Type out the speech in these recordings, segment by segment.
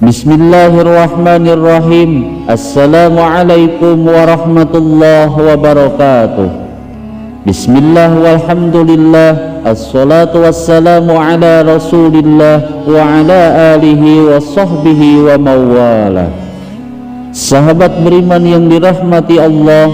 Bismillahirrahmanirrahim. Assalamualaikum warahmatullahi wabarakatuh. Bismillah walhamdulillah, assalatu wassalamu ala rasulillah wa ala alihi wa sahbihi wa mawala. Sahabat beriman yang dirahmati Allah,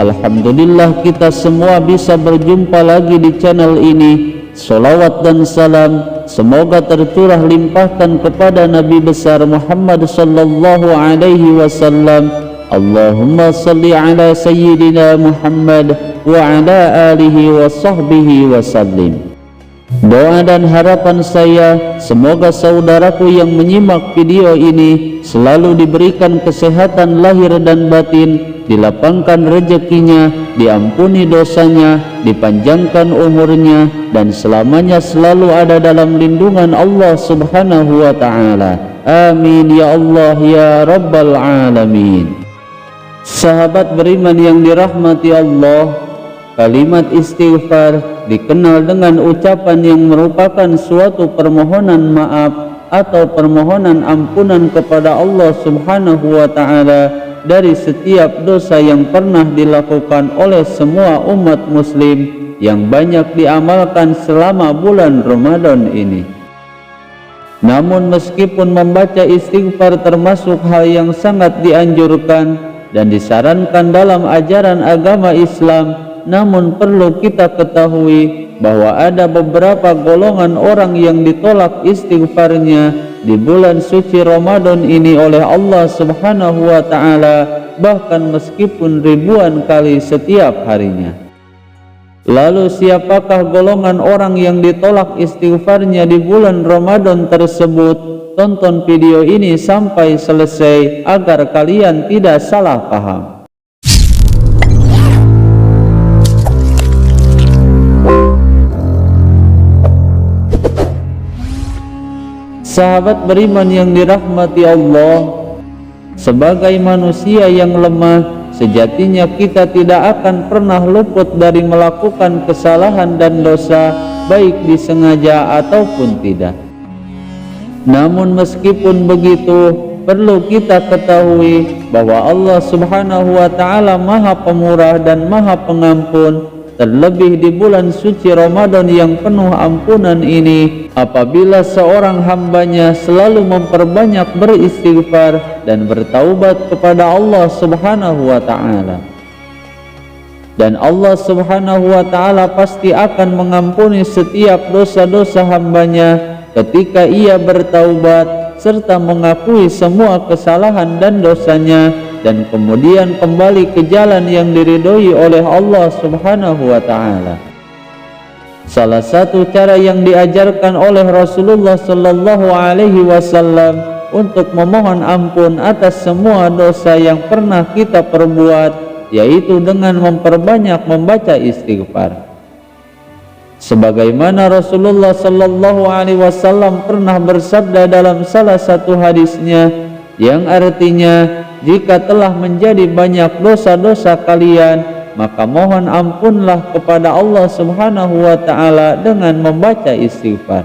alhamdulillah kita semua bisa berjumpa lagi di channel ini. Salawat dan salam semoga tercurah limpahkan kepada Nabi besar Muhammad sallallahu alaihi wasallam. Allahumma salli ala sayyidina Muhammad wa ala alihi wa sahbihi wasallim. Doa dan harapan saya semoga saudaraku yang menyimak video ini selalu diberikan kesehatan lahir dan batin, dilapangkan rezekinya, diampuni dosanya, dipanjangkan umurnya, dan selamanya selalu ada dalam lindungan Allah subhanahu wa ta'ala. Amin ya Allah ya Rabbal Alamin. Sahabat beriman yang dirahmati Allah, kalimat istighfar dikenal dengan ucapan yang merupakan suatu permohonan maaf atau permohonan ampunan kepada Allah subhanahu wa ta'ala dari setiap dosa yang pernah dilakukan oleh semua umat muslim yang banyak diamalkan selama bulan Ramadan ini. Namun meskipun membaca istighfar termasuk hal yang sangat dianjurkan dan disarankan dalam ajaran agama Islam, namun perlu kita ketahui bahwa ada beberapa golongan orang yang ditolak istighfarnya di bulan suci Ramadan ini oleh Allah subhanahu wa ta'ala, bahkan meskipun ribuan kali setiap harinya. Lalu siapakah golongan orang yang ditolak istighfarnya di bulan Ramadan tersebut? Tonton video ini sampai selesai agar kalian tidak salah paham. Sahabat beriman yang dirahmati Allah, sebagai manusia yang lemah, sejatinya kita tidak akan pernah luput dari melakukan kesalahan dan dosa, baik disengaja ataupun tidak. Namun meskipun begitu, perlu kita ketahui bahwa Allah subhanahu wa ta'ala maha pemurah dan maha pengampun. Terlebih di bulan suci Ramadan yang penuh ampunan ini, apabila seorang hambanya selalu memperbanyak beristighfar dan bertaubat kepada Allah subhanahu wa ta'ala. Dan Allah subhanahu wa ta'ala pasti akan mengampuni setiap dosa-dosa hambanya ketika ia bertaubat serta mengakui semua kesalahan dan dosanya, dan kemudian kembali ke jalan yang diridhoi oleh Allah subhanahu wa ta'ala. Salah satu cara yang diajarkan oleh Rasulullah sallallahu alaihi wasallam untuk memohon ampun atas semua dosa yang pernah kita perbuat, yaitu dengan memperbanyak membaca istighfar. Sebagaimana Rasulullah sallallahu alaihi wasallam pernah bersabda dalam salah satu hadisnya, yang artinya, jika telah menjadi banyak dosa-dosa kalian, maka mohon ampunlah kepada Allah subhanahu wa ta'ala dengan membaca istighfar.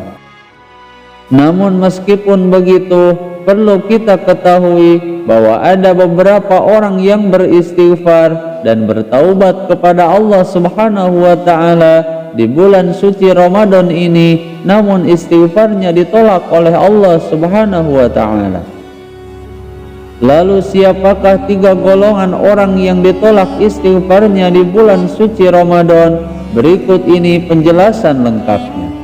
Namun meskipun begitu, perlu kita ketahui bahwa ada beberapa orang yang beristighfar dan bertaubat kepada Allah subhanahu wa ta'ala di bulan suci Ramadan ini, namun istighfarnya ditolak oleh Allah subhanahu wa ta'ala. Lalu siapakah tiga golongan orang yang ditolak istighfarnya di bulan suci Ramadan? Berikut ini penjelasan lengkapnya.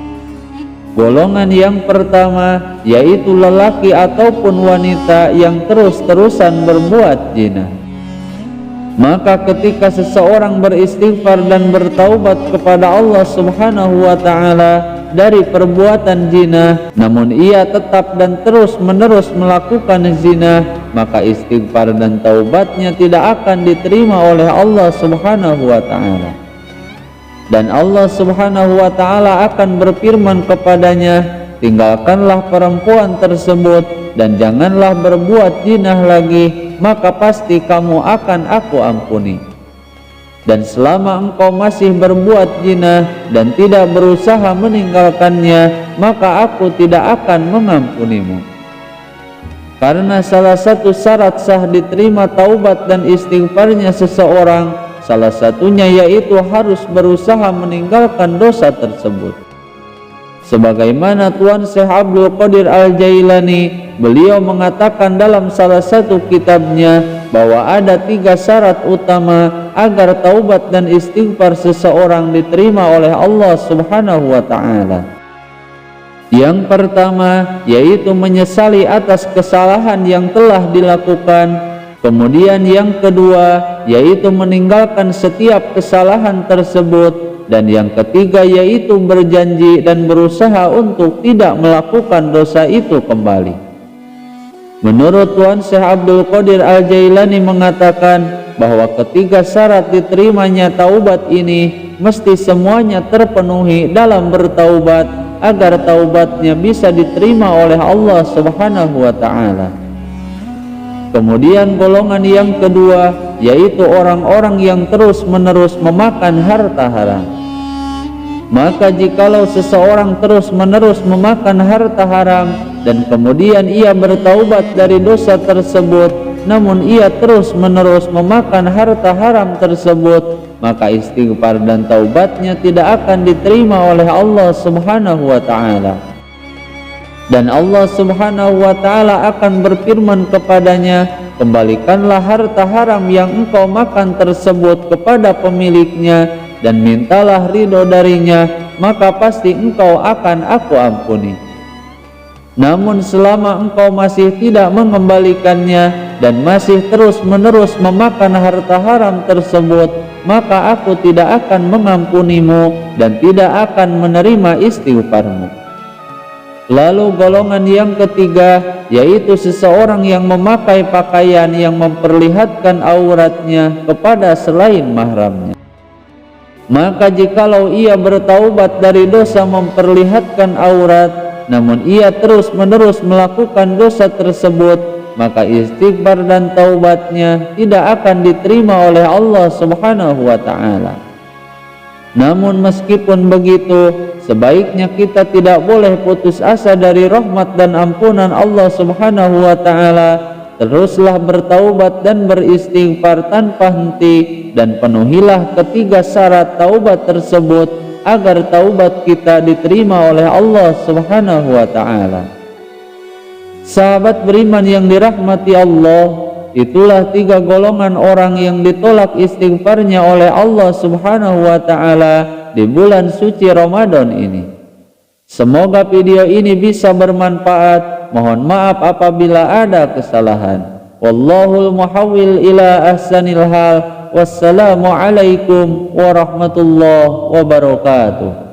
Golongan yang pertama yaitu lelaki ataupun wanita yang terus-terusan berbuat zina. Maka ketika seseorang beristighfar dan bertaubat kepada Allah subhanahu wa ta'ala dari perbuatan zina, namun ia tetap dan terus-menerus melakukan zina, maka istighfar dan taubatnya tidak akan diterima oleh Allah subhanahu wa ta'ala. Dan Allah subhanahu wa ta'ala akan berfirman kepadanya, tinggalkanlah perempuan tersebut dan janganlah berbuat zina lagi, maka pasti kamu akan aku ampuni. Dan selama engkau masih berbuat zina dan tidak berusaha meninggalkannya, maka aku tidak akan mengampunimu. Karena salah satu syarat sah diterima taubat dan istighfarnya seseorang, salah satunya yaitu harus berusaha meninggalkan dosa tersebut. Sebagaimana Tuan Syekh Abdul Qadir Al-Jailani, beliau mengatakan dalam salah satu kitabnya bahwa ada 3 syarat utama agar taubat dan istighfar seseorang diterima oleh Allah Subhanahu wa Ta'ala. Yang pertama yaitu menyesali atas kesalahan yang telah dilakukan. Kemudian yang kedua yaitu meninggalkan setiap kesalahan tersebut. Dan yang ketiga yaitu berjanji dan berusaha untuk tidak melakukan dosa itu kembali. Menurut Tuan Syekh Abdul Qadir Al-Jailani mengatakan bahwa ketiga syarat diterimanya taubat ini mesti semuanya terpenuhi dalam bertaubat agar taubatnya bisa diterima oleh Allah Subhanahu wa Ta'ala. Kemudian golongan yang kedua yaitu orang-orang yang terus-menerus memakan harta haram. Maka jikalau seseorang terus-menerus memakan harta haram dan kemudian ia bertaubat dari dosa tersebut, namun ia terus-menerus memakan harta haram tersebut, maka istighfar dan taubatnya tidak akan diterima oleh Allah Subhanahu wa Ta'ala. Dan Allah Subhanahu wa Ta'ala akan berfirman kepadanya, kembalikanlah harta haram yang engkau makan tersebut kepada pemiliknya dan mintalah ridho darinya, maka pasti engkau akan aku ampuni. Namun selama engkau masih tidak mengembalikannya dan masih terus-menerus memakan harta haram tersebut, maka aku tidak akan mengampunimu dan tidak akan menerima istighfarmu. Lalu golongan yang ketiga yaitu seseorang yang memakai pakaian yang memperlihatkan auratnya kepada selain mahramnya. Maka jikalau ia bertaubat dari dosa memperlihatkan aurat, namun ia terus-menerus melakukan dosa tersebut, maka istighfar dan taubatnya tidak akan diterima oleh Allah Subhanahu wa Ta'ala. Namun meskipun begitu, sebaiknya kita tidak boleh putus asa dari rahmat dan ampunan Allah Subhanahu wa Ta'ala. Teruslah bertaubat dan beristighfar tanpa henti, dan penuhilah ketiga syarat taubat tersebut agar taubat kita diterima oleh Allah Subhanahu wa Ta'ala. Sahabat beriman yang dirahmati Allah, itulah 3 golongan orang yang ditolak istighfarnya oleh Allah Subhanahu wa Ta'ala di bulan suci Ramadan ini. Semoga video ini bisa bermanfaat. Mohon maaf apabila ada kesalahan. Wallahul muhawwil ila ahsanil hal. Wassalamu alaikum warahmatullahi wabarakatuh.